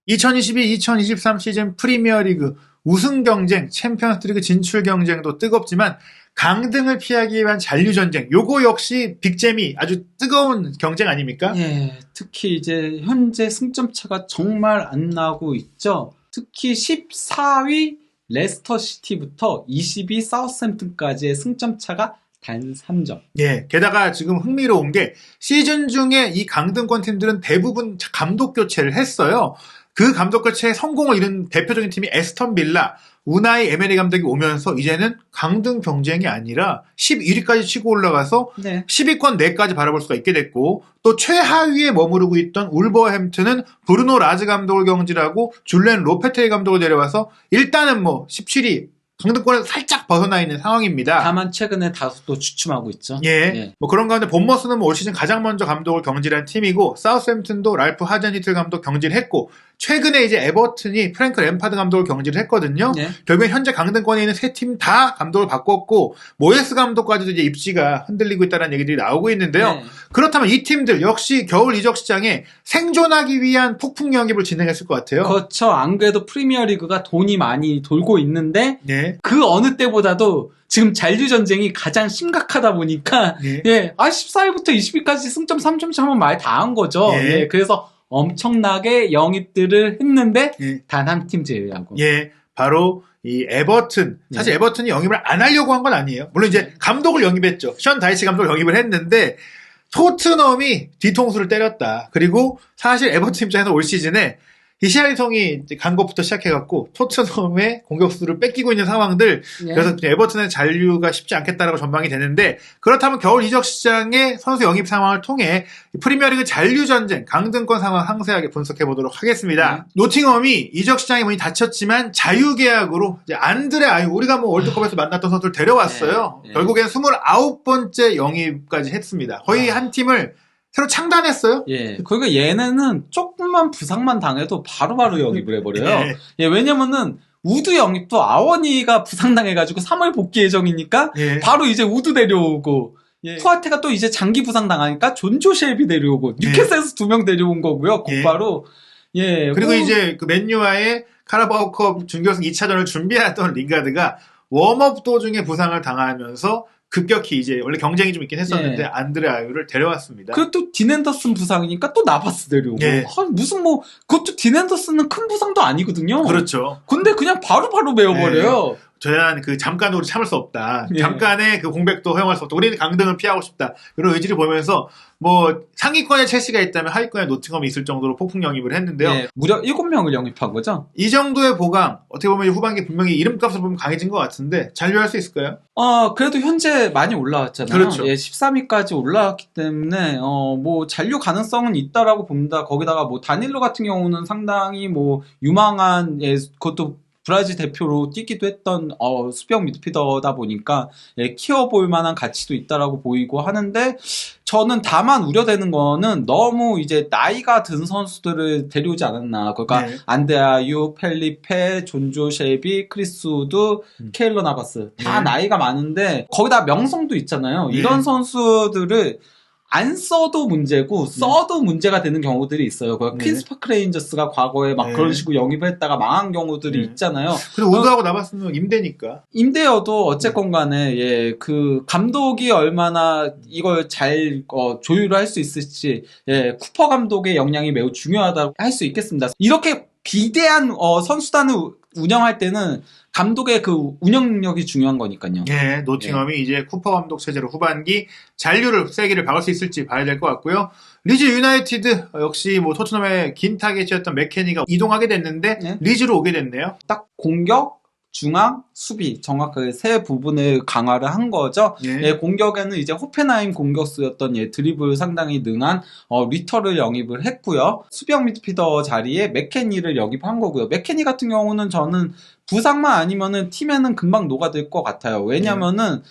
2022-2023 시즌 프리미어리그 우승 경쟁, 챔피언스리그 진출 경쟁도 뜨겁지만 강등을 피하기 위한 잔류 전쟁, 요거 역시 빅잼이 아주 뜨거운 경쟁 아닙니까? 예, 특히 이제 현재 승점 차가 정말 안 나고 있죠. 특히 14위 레스터 시티부터 20위 사우스햄튼까지의 승점 차가 단 3점. 예, 게다가 지금 흥미로운 게 시즌 중에 이 강등권 팀들은 대부분 감독 교체를 했어요. 그 감독 교체에 성공을 이룬 대표적인 팀이 에스턴 빌라, 우나이 에메리 감독이 오면서 이제는 강등 경쟁이 아니라 11위까지 치고 올라가서 네. 10위권 내까지 바라볼 수가 있게 됐고, 또 최하위에 머무르고 있던 울버햄튼은 브루노 라즈 감독을 경질하고 줄렌 로페테이 감독을 데려와서 일단은 뭐 17위 강등권에서 살짝 벗어나 있는 상황입니다. 다만 최근에 다소 또 주춤하고 있죠. 예. 예. 뭐 그런 가운데 본머스는 뭐 올 시즌 가장 먼저 감독을 경질한 팀이고, 사우스햄튼도 랄프 하젠히틀 감독 경질했고, 최근에 이제 에버튼이 프랭크 램파드 감독을 경질을 했거든요. 예. 결국엔 현재 강등권에 있는 세 팀 다 감독을 바꿨고, 모예스 감독까지도 이제 입지가 흔들리고 있다는 얘기들이 나오고 있는데요. 예. 그렇다면 이 팀들 역시 겨울 이적 시장에 생존하기 위한 폭풍 영입을 진행했을 것 같아요. 그렇죠. 안 그래도 프리미어리그가 돈이 많이 돌고 있는데 네. 그 어느 때보다도 지금 잔류 전쟁이 가장 심각하다 보니까 네. 예, 14위부터 20위까지 승점 3점씩 하면 말 다 한 거죠. 예. 예, 그래서 엄청나게 영입들을 했는데 예. 단 한 팀 제외하고. 예, 바로 이 에버튼. 사실 에버튼이 영입을 안 하려고 한 건 아니에요. 물론 이제 감독을 영입했죠. 션 다이치 감독을 영입을 했는데 토트넘이 뒤통수를 때렸다. 그리고 사실 에버튼 입장에서 올 시즌에 히샬리송이 간 것부터 시작해갖고 토트넘의 공격수를 뺏기고 있는 상황들. 예. 그래서 에버튼의 잔류가 쉽지 않겠다라고 전망이 되는데, 그렇다면 겨울 이적 시장의 선수 영입 상황을 통해 프리미어리그 잔류 전쟁, 강등권 상황 상세하게 분석해 보도록 하겠습니다. 노팅엄이 이적 시장에 문이 닫혔지만 자유계약으로 이제 안드레 아유, 우리가 뭐 월드컵에서 만났던 선수를 데려왔어요. 예. 결국엔 29번째 영입까지 했습니다. 거의 한 팀을 새로 창단했어요. 예. 그러니까 얘네는 조금만 부상만 당해도 바로바로 영입을 해버려요. 예. 예, 왜냐면은 우드 영입도 아워니가 부상당해가지고 3월 복귀 예정이니까 예. 바로 이제 우드 데려오고, 예. 쿠아테가 또 이제 장기 부상당하니까 존조 쉘비 데려오고, 뉴캐슬에서 2명 데려온 거고요. 곧바로. 예. 그리고 뭐, 이제 그 맨유와의 카라바오컵 준결승 2차전을 준비하던 링가드가 웜업 도중에 부상을 당하면서 급격히 이제 원래 경쟁이 좀 있긴 했었는데 예. 안드레 아유를 데려왔습니다. 그리고 또 딘 앤더슨 부상이니까 또 나바스 데려오고. 예. 무슨 뭐, 그것도 딘 앤더슨은 큰 부상도 아니거든요. 그렇죠. 근데 그냥 바로바로 메워버려요. 저희는 그 잠깐으로 참을 수 없다. 예. 잠깐의 그 공백도 허용할 수 없다. 우리는 강등을 피하고 싶다. 이런 의지를 보면서 뭐 상위권에 첼시가 있다면 하위권에 노팅엄이 있을 정도로 폭풍 영입을 했는데요. 예. 무려 7명을 영입한 거죠. 이 정도의 보강, 어떻게 보면 후반기 분명히 이름값을 보면 강해진 것 같은데 잔류할 수 있을까요? 그래도 현재 많이 올라왔잖아요. 그렇죠. 예, 13위까지 올라왔기 때문에, 뭐, 잔류 가능성은 있다라고 봅니다. 거기다가 뭐, 다닐로 같은 경우는 상당히 뭐, 유망한, 예, 그것도 브라질 대표로 뛰기도 했던, 수비형 미드필더다 보니까, 예, 키워볼 만한 가치도 있다라고 보이고 하는데, 저는 다만 우려되는 거는 너무 이제 나이가 든 선수들을 데려오지 않았나. 그러니까 네. 안데아유, 펠리페, 존조 셰비, 크리스 우드, 케일러 나바스 다 나이가 많은데 거기다 명성도 있잖아요. 이런 선수들을 안 써도 문제고 써도 문제가 되는 경우들이 있어요. 퀸스 파크 레인저스가 과거에 막 그런 식으로 영입을 했다가 망한 경우들이 있잖아요. 그리고 우드하고 나바스는 임대니까. 임대여도 어쨌건 간에, 예, 그, 감독이 얼마나 이걸 잘, 조율을 할 수 있을지, 예, 쿠퍼 감독의 역량이 매우 중요하다고 할 수 있겠습니다. 이렇게 비대한, 선수단을 운영할 때는 감독의 그 운영 능력이 중요한 거니까요. 예, 노팅엄이 이제 쿠퍼 감독 체제로 후반기 잔류를 세기를 박을 수 있을지 봐야 될 것 같고요. 리즈 유나이티드 역시 뭐 토트넘의 긴 타겟이었던 맥케니가 이동하게 됐는데 리즈로 오게 됐네요. 딱 공격, 중앙, 수비 정확하게 세 부분을 강화를 한 거죠. 예, 공격에는 이제 호펜하임 공격수였던 드리블 상당히 능한 리터를 영입을 했고요. 수비형 미드필더 자리에 맥케니를 영입한 거고요. 맥케니 같은 경우는 저는 부상만 아니면은 팀에는 금방 녹아들 것 같아요. 왜냐면은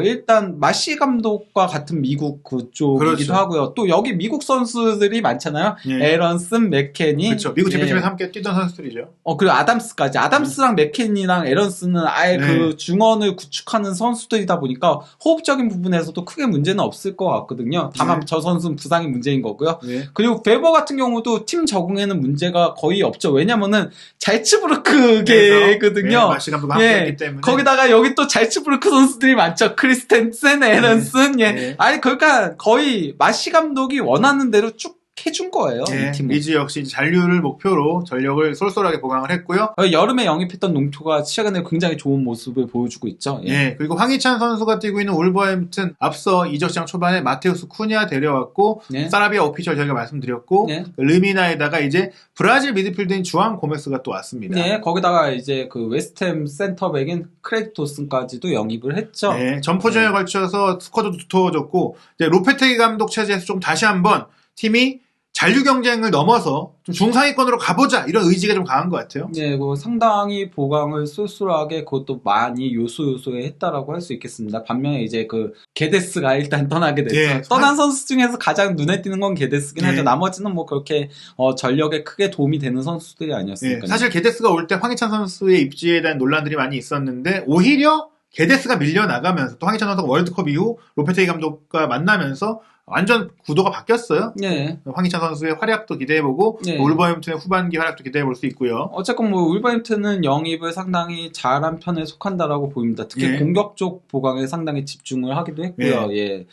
일단 마시 감독과 같은 미국 그쪽이기도 그렇죠. 하고요. 또 여기 미국 선수들이 많잖아요. 예. 에런슨, 맥케니. 그렇죠. 미국 대표팀에서 예. 함께 뛰던 선수들이죠. 그리고 아담스까지. 아담스랑 맥케니랑 에런스는 아예 네. 그 중원을 구축하는 선수들이다 보니까 호흡적인 부분에서도 크게 문제는 없을 것 같거든요. 다만 네. 저 선수는 부상이 문제인 거고요. 예. 그리고 베버 같은 경우도 팀 적응에는 문제가 거의 없죠. 왜냐면은 잘츠부르크계거든요. 마시 감독과 함께 예. 했기 때문에. 거기다가 여기 또 잘츠부르크 선수들이 많죠. 크리스텐센, 에런슨, 예. 네. 아니, 그러니까 거의 마시 감독이 원하는 대로 쭉 해준 거예요. 예, 이 팀은. 리즈 역시 잔류를 목표로 전력을 쏠쏠하게 보강을 했고요. 여름에 영입했던 농토가 최근에 굉장히 좋은 모습을 보여주고 있죠. 예. 예, 그리고 황희찬 선수가 뛰고 있는 울버햄튼 앞서 이적 시장 초반에 마테우스 쿠냐 데려왔고 네. 사라비아 오피셜 저희가 말씀드렸고 네. 르미나에다가 이제 브라질 미드필더인 주앙 고메스가 또 왔습니다. 네, 거기다가 이제 그 웨스트햄 센터백인 크레이크 도슨까지도 영입을 했죠. 네, 전포전에 걸쳐서 스쿼드도 두터워졌고 이제 로페테기 감독 체제에서 좀 다시 한번 팀이 잔류 경쟁을 넘어서 좀 중상위권으로 가보자 이런 의지가 좀 강한 것 같아요. 네, 그 상당히 보강을 쏠쏠하게 그것도 많이 요소요소에 했다라고 할 수 있겠습니다. 반면에 이제 그 게데스가 일단 떠나게 됐죠. 예, 떠난 선수 중에서 가장 눈에 띄는 건 게데스긴 예. 하죠. 나머지는 뭐 그렇게 전력에 크게 도움이 되는 선수들이 예, 아니었으니까요. 사실 게데스가 올 때 황희찬 선수의 입지에 대한 논란들이 많이 있었는데 오히려 게데스가 밀려나가면서 또 황희찬 선수가 월드컵 이후 로페테기 감독과 만나면서 완전 구도가 바뀌었어요. 네. 황희찬 선수의 활약도 기대해보고 네. 울버햄튼의 후반기 활약도 기대해볼 수 있고요. 어쨌건 뭐 울버햄튼은 영입을 상당히 잘한 편에 속한다라고 보입니다. 특히 예. 공격 쪽 보강에 상당히 집중을 하기도 했고요. 예.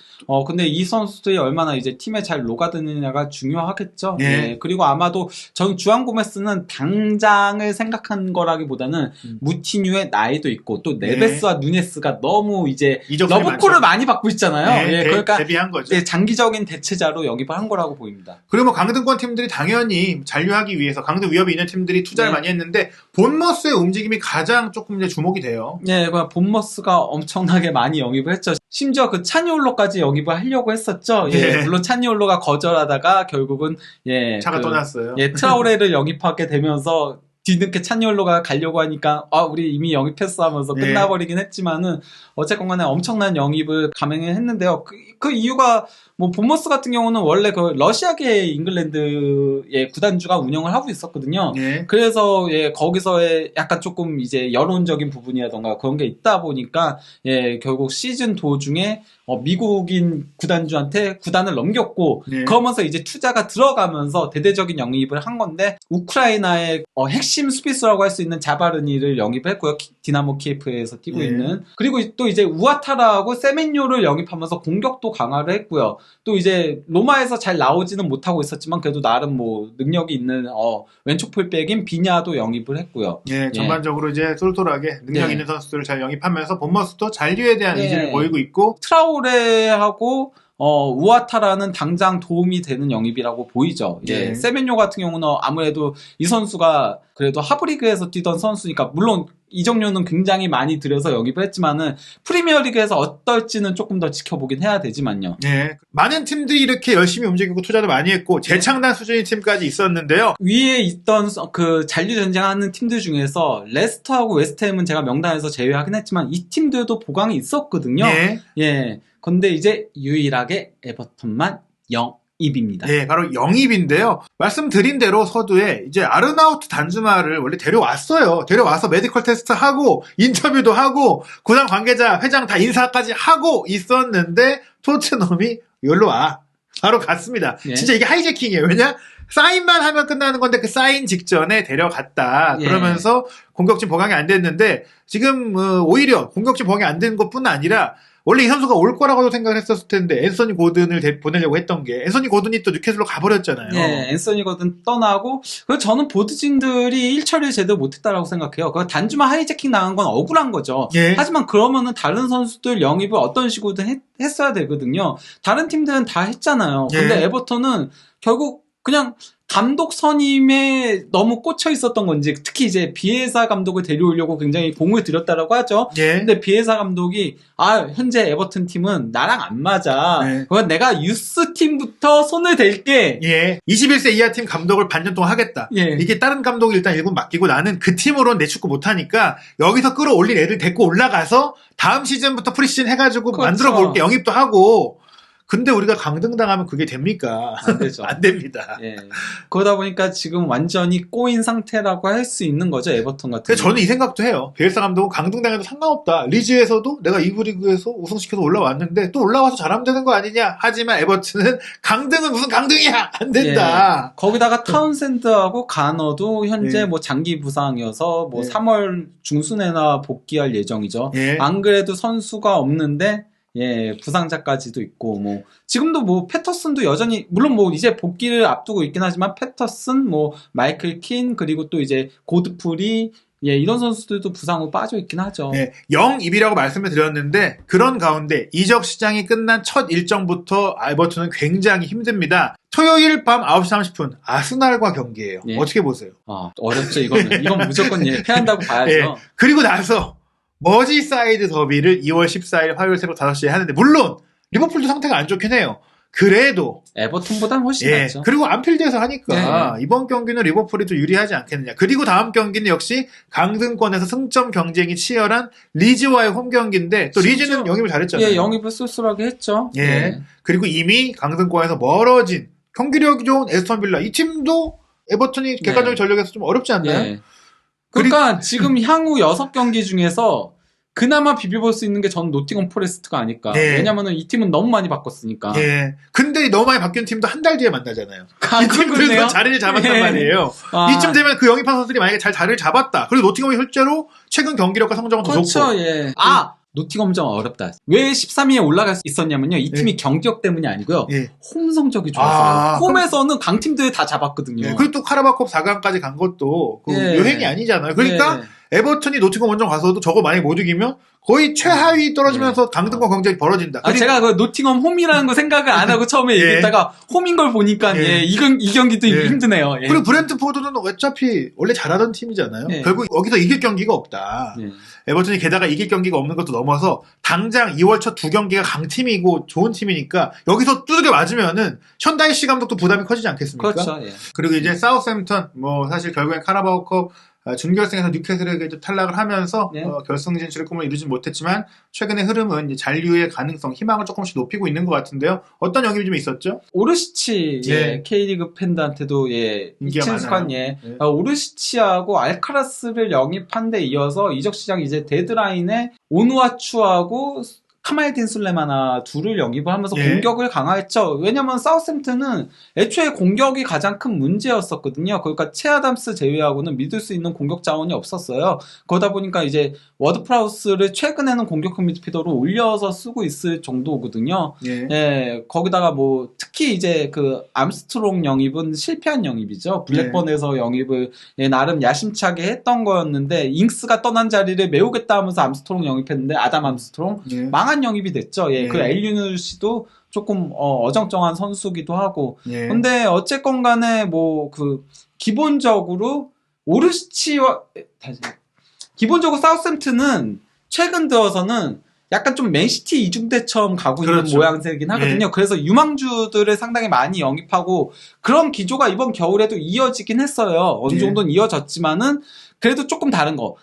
근데 이 선수들이 얼마나 이제 팀에 잘 녹아드느냐가 중요하겠죠. 예. 예. 그리고 아마도 전 주안 고메스는 당장을 생각한 거라기보다는 무티뉴의 나이도 있고 또 네베스와 누네스가 너무 이제 이적설이 러브콜을 많죠. 많이 받고 있잖아요. 네, 예. 그러니까 대비한 거죠. 예, 장기적인 대체자로 영입을 한 거라고 보입니다. 그리고 뭐 강등권 팀들이 당연히 잔류하기 위해서 강등 위협이 있는 팀들이 투자를 네. 많이 했는데 본머스의 움직임이 가장 조금 이제 주목이 돼요. 예, 그 본머스가 엄청나게 많이 영입을 했죠. 심지어 그 차니올로까지 영입을 하려고 했었죠. 예, 예. 물론 차니올로가 거절하다가 결국은 차가 떠났어요. 예, 트라우레를 영입하게 되면서 뒤늦게 차니올로가 가려고 하니까 우리 이미 영입했어 하면서 예. 끝나버리긴 했지만은 어쨌건 간에 엄청난 영입을 감행을 했는데요. 그 이유가 뭐 본머스 같은 경우는 원래 그 러시아계 잉글랜드의 구단주가 운영을 하고 있었거든요. 예. 그래서 예 거기서의 약간 조금 이제 여론적인 부분이라던가 그런 게 있다 보니까 예 결국 시즌 도중에 미국인 구단주한테 구단을 넘겼고 예. 그러면서 이제 투자가 들어가면서 대대적인 영입을 한 건데 우크라이나의 핵심 수비수라고 할 수 있는 자바르니를 영입했고요. 디나모 키예프에서 뛰고 예. 있는 그리고 또 이제 우아타라하고 세멘요를 영입하면서 공격도 강화를 했고요. 또 이제 로마에서 잘 나오지는 못하고 있었지만 그래도 나름 뭐 능력이 있는 왼쪽 풀백인 비냐도 영입을 했고요. 예, 전반적으로 이제 쏠쏠하게 능력 네. 있는 선수들을 잘 영입하면서 본머스도 잔류에 대한 네. 의지를 보이고 있고 트라우레하고 우아타라는 당장 도움이 되는 영입이라고 보이죠. 예. 네. 세멘요 같은 경우는 아무래도 이 선수가 그래도 하브리그에서 뛰던 선수니까 물론 이적료는 굉장히 많이 들여서 영입을 했지만은 프리미어리그에서 어떨지는 조금 더 지켜보긴 해야 되지만요. 예, 많은 팀들이 이렇게 열심히 움직이고 투자도 많이 했고 재창단 수준의 팀까지 있었는데요. 위에 있던 그 잔류 전쟁하는 팀들 중에서 레스터하고 웨스트햄은 제가 명단에서 제외하긴 했지만 이 팀들도 보강이 있었거든요. 예. 예. 근데 이제 유일하게 에버턴만 영입입니다. 네, 바로 영입인데요. 말씀드린 대로 서두에 이제 아르나우트 단주마를 원래 데려왔어요. 데려와서 메디컬 테스트 하고 인터뷰도 하고 구단 관계자, 회장 다 인사까지 하고 있었는데 토트넘이 여기로 와. 바로 갔습니다. 예. 진짜 이게 하이제킹이에요. 왜냐? 사인만 하면 끝나는 건데 그 사인 직전에 데려갔다. 예. 그러면서 공격진 보강이 안 됐는데 지금 오히려 공격진 보강이 안 된 것뿐 아니라 원래 이 선수가 올 거라고도 생각을 했었을 텐데 앤서니 고든을 보내려고 했던 게 앤서니 고든이 또 뉴캐슬로 가버렸잖아요. 예, 앤서니 거든 떠나고 그리고 저는 보드진들이 1처리를 제대로 못했다라고 생각해요. 그 단주만 하이제킹 당한 건 억울한 거죠. 예. 하지만 그러면은 다른 선수들 영입을 어떤 식으로든 했어야 되거든요. 다른 팀들은 다 했잖아요. 근데 예. 에버턴은 결국 그냥 감독 선임에 너무 꽂혀 있었던 건지, 특히 이제 비에사 감독을 데려오려고 굉장히 공을 들였다라고 하죠. 예. 근데 비에사 감독이 현재 에버튼 팀은 나랑 안 맞아. 네. 그건 내가 유스 팀부터 손을 댈게. 예. 21세 이하 팀 감독을 반년 동안 하겠다. 예. 이게 다른 감독이 일단 1군 맡기고 나는 그 팀으로는 내 축구 못하니까 여기서 끌어올린 애들 데리고 올라가서 다음 시즌부터 프리시즌 해가지고 그렇죠. 만들어 볼게. 영입도 하고. 근데 우리가 강등당하면 그게 됩니까? 안 되죠. 안 됩니다. 예. 그러다 보니까 지금 완전히 꼬인 상태라고 할 수 있는 거죠, 에버턴 같은 그래서 저는 이 생각도 해요. 비엘사 감독은 강등당해도 상관없다. 리즈에서도 내가 2부 리그에서 우승시켜서 올라왔는데 또 올라와서 잘하면 되는 거 아니냐. 하지만 에버튼은 강등은 무슨 강등이야. 안 된다. 예. 거기다가 타운샌드하고 가너도 현재 예. 뭐 장기 부상이어서 뭐 예. 3월 중순에나 복귀할 예정이죠. 예. 안 그래도 선수가 없는데 예, 부상자까지도 있고, 뭐, 지금도 뭐, 패터슨도 여전히, 물론 뭐, 이제 복귀를 앞두고 있긴 하지만, 패터슨, 뭐, 마이클 킨, 그리고 또 이제, 고드프리, 예, 이런 선수들도 부상으로 빠져 있긴 하죠. 네, 영입이라고 말씀을 드렸는데 그런 가운데 이적 시장이 끝난 첫 일정부터 에버튼은 굉장히 힘듭니다. 토요일 밤 9시 30분 아스날과 경기예요. 예. 어떻게 보세요? 어렵죠, 이거는. 이건 무조건 예, 패한다고 봐야죠. 예. 그리고 나서 머지사이드 더비를 2월 14일 화요일 새벽 5시에 하는데 물론 리버풀도 상태가 안 좋긴 해요. 그래도 에버튼보다는 훨씬 예. 낫죠. 그리고 안필드에서 하니까 네. 이번 경기는 리버풀이 좀 유리하지 않겠느냐. 그리고 다음 경기는 역시 강등권에서 승점 경쟁이 치열한 리즈와의 홈 경기인데 또 진짜. 리즈는 영입을 잘했잖아요. 예, 영입을 쏠쏠하게 했죠. 예. 그리고 이미 강등권에서 멀어진 경기력이 좋은 에스턴 빌라 이 팀도 에버튼이 객관적인 전력에서 좀 어렵지 않나요? 예. 그러니까 지금 향후 6경기 중에서 그나마 비벼볼 수 있는 게 전 노팅엄 포레스트가 아닐까. 네. 왜냐면은 이 팀은 너무 많이 바꿨으니까. 예. 근데 너무 많이 바뀐 팀도 한 달 뒤에 만나잖아요. 이 팀들도 그렇네요. 자리를 잡았단 예. 말이에요. 이쯤 되면 그 영입한 선수들이 만약에 잘 자리를 잡았다. 그리고 노팅엄이 실제로 최근 경기력과 성적은 더 그렇죠, 좋고. 예. 노팅엄 좀 어렵다. 왜 13위에 올라갈 수 있었냐면요. 이 팀이 경기력 때문이 아니고요. 예. 홈 성적이 좋았어요. 아, 홈에서는 강팀들 다 잡았거든요. 예. 그리고 또 카라바컵 4강까지 간 것도 그 예. 요행이 아니잖아요. 그러니까 예. 에버튼이 노팅엄 원정 가서도 저거 많이 못 이기면 거의 최하위 떨어지면서 강등권 경쟁이 벌어진다. 그리고 제가 그 노팅엄 홈이라는 거 생각을 안 하고 처음에 예. 얘기했다가 홈인 걸 보니까 예. 이 경기도 예. 힘드네요. 예. 그리고 브렌트포드는 어차피 원래 잘하던 팀이잖아요. 예. 결국 여기서 이길 경기가 없다. 예. 에버튼이 게다가 이길 경기가 없는 것도 넘어서 당장 2월 첫 2경기가 강팀이고 좋은 팀이니까 여기서 두들겨 맞으면은 션다이시 감독도 부담이 커지지 않겠습니까? 그렇죠. 예. 그리고 이제 사우스햄튼 사실 결국엔 카라바오컵 준결승에서 뉴캐슬에게 이제 탈락을 하면서 네. 결승 진출의 꿈을 이루진 못했지만 최근의 흐름은 이제 잔류의 가능성, 희망을 조금씩 높이고 있는 것 같은데요. 어떤 영입이 좀 있었죠? 오르시치 예. K리그 팬들한테도 인기가 친숙한 많아요. 예. 예. 오르시치하고 알카라스를 영입한 데 이어서 이적 시장 이제 데드라인에 오누아추하고 카말딘 술레마나 둘을 영입을 하면서 예. 공격을 강화했죠. 왜냐면 사우스햄튼은 애초에 공격이 가장 큰 문제였었거든요. 그러니까 체 아담스 제외하고는 믿을 수 있는 공격 자원이 없었어요. 그러다 보니까 이제 워드 프라우스를 최근에는 공격형 미드필더로 올려서 쓰고 있을 정도거든요. 예. 예, 거기다가 뭐 특히 이제 그 암스트롱 영입은 실패한 영입이죠. 블랙번에서 영입을 나름 야심차게 했던 거였는데 잉스가 떠난 자리를 메우겠다 하면서 암스트롱 영입했는데 아담 암스트롱 예. 망한 영입이 됐죠. 예, 예. 그 엘리누 씨도 조금 어정쩡한 선수기도 하고. 예. 근데 어쨌건 간에 뭐 그 기본적으로 오르시치와 기본적으로 사우스햄튼은 최근 들어서는 약간 좀 맨시티 이중대처럼 가고 그렇죠. 있는 모양새긴 하거든요. 예. 그래서 유망주들을 상당히 많이 영입하고 그런 기조가 이번 겨울에도 이어지긴 했어요. 어느 예. 정도는 이어졌지만은 그래도 조금 다른 거.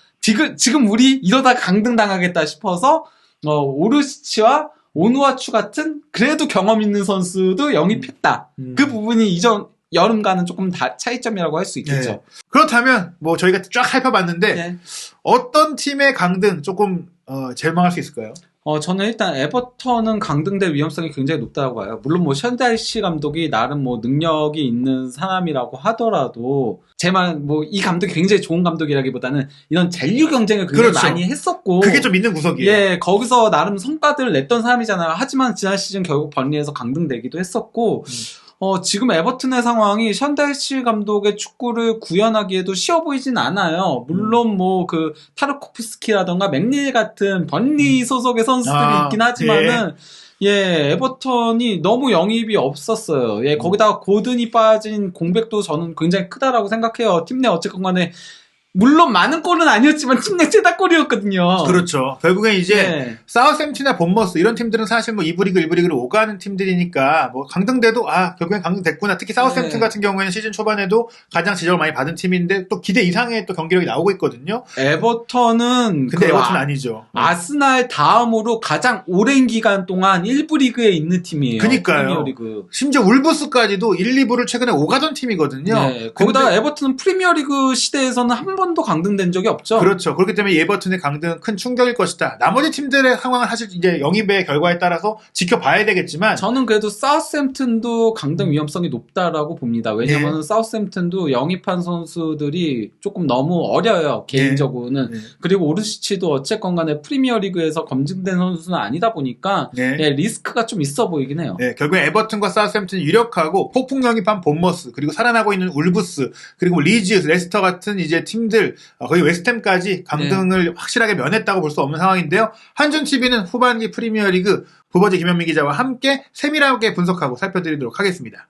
지금 우리 이러다 강등당하겠다 싶어서 오르시치와 오누아추 같은 그래도 경험 있는 선수도 영입했다. 그 부분이 이전 여름과는 조금 차이점이라고 할 수 있겠죠. 예. 그렇다면 저희가 쫙 살펴봤는데 예. 어떤 팀의 강등 조금 절망할 수 있을까요? 저는 일단 에버턴은 강등될 위험성이 굉장히 높다고 봐요. 물론 뭐 션다이시 감독이 나름 뭐 능력이 있는 사람이라고 하더라도 제만 뭐 이 감독이 굉장히 좋은 감독이라기보다는 이런 잔류 경쟁을 굉장히 그렇죠. 많이 했었고 그게 좀 있는 구석이에요. 예, 거기서 나름 성과들을 냈던 사람이잖아요. 하지만 지난 시즌 결국 번리에서 강등되기도 했었고 지금 에버튼의 상황이 션다이치 감독의 축구를 구현하기에도 쉬워 보이진 않아요. 물론 뭐 그 타르코프스키라던가 맥닐 같은 번리 소속의 선수들이 있긴 하지만은 예, 에버턴이 너무 영입이 없었어요. 예, 거기다가 고든이 빠진 공백도 저는 굉장히 크다라고 생각해요. 팀 내 어쨌건 간에 물론 많은 골은 아니었지만 팀 내 최다골이었거든요. 그렇죠. 결국엔 이제 네. 사우샘튼이나 본머스 이런 팀들은 사실 뭐 2부 리그, 1부 리그를 오가는 팀들이니까 뭐 강등돼도 결국엔 강등됐구나. 특히 사우샘튼 네. 같은 경우에는 시즌 초반에도 가장 지적을 많이 받은 팀인데 또 기대 이상의 또 경기력이 나오고 있거든요. 에버턴은 근데 에버튼 아니죠. 아스날 다음으로 가장 오랜 기간 동안 1부 리그에 있는 팀이에요. 그니까요. 프리미어리그. 심지어 울브스까지도 1, 2부를 최근에 오가던 팀이거든요. 네, 거기다가 에버튼은 프리미어리그 시대에서는 한 번도 강등된 적이 없죠. 그렇죠. 그렇기 때문에 에버튼의 강등은 큰 충격일 것이다. 나머지 팀들의 상황은 사실 이제 영입의 결과에 따라서 지켜봐야 되겠지만 저는 그래도 사우스햄튼도 강등 위험성이 높다라고 봅니다. 왜냐하면 네. 사우스햄튼도 영입한 선수들이 조금 너무 어려요. 개인적으로는. 네. 그리고 오르시치도 어쨌건 간에 프리미어리그에서 검증된 선수는 아니다 보니까 네. 예, 리스크가 좀 있어 보이긴 해요. 네, 결국에 에버튼과 사우샘튼이 유력하고 폭풍 영입한 본머스 그리고 살아나고 있는 울브스 그리고 리즈, 레스터 같은 이제 팀들 거의 웨스트햄까지 강등을 확실하게 면했다고 볼 수 없는 상황인데요. 한준TV는 후반기 프리미어리그 부버지 김현민 기자와 함께 세밀하게 분석하고 살펴드리도록 하겠습니다.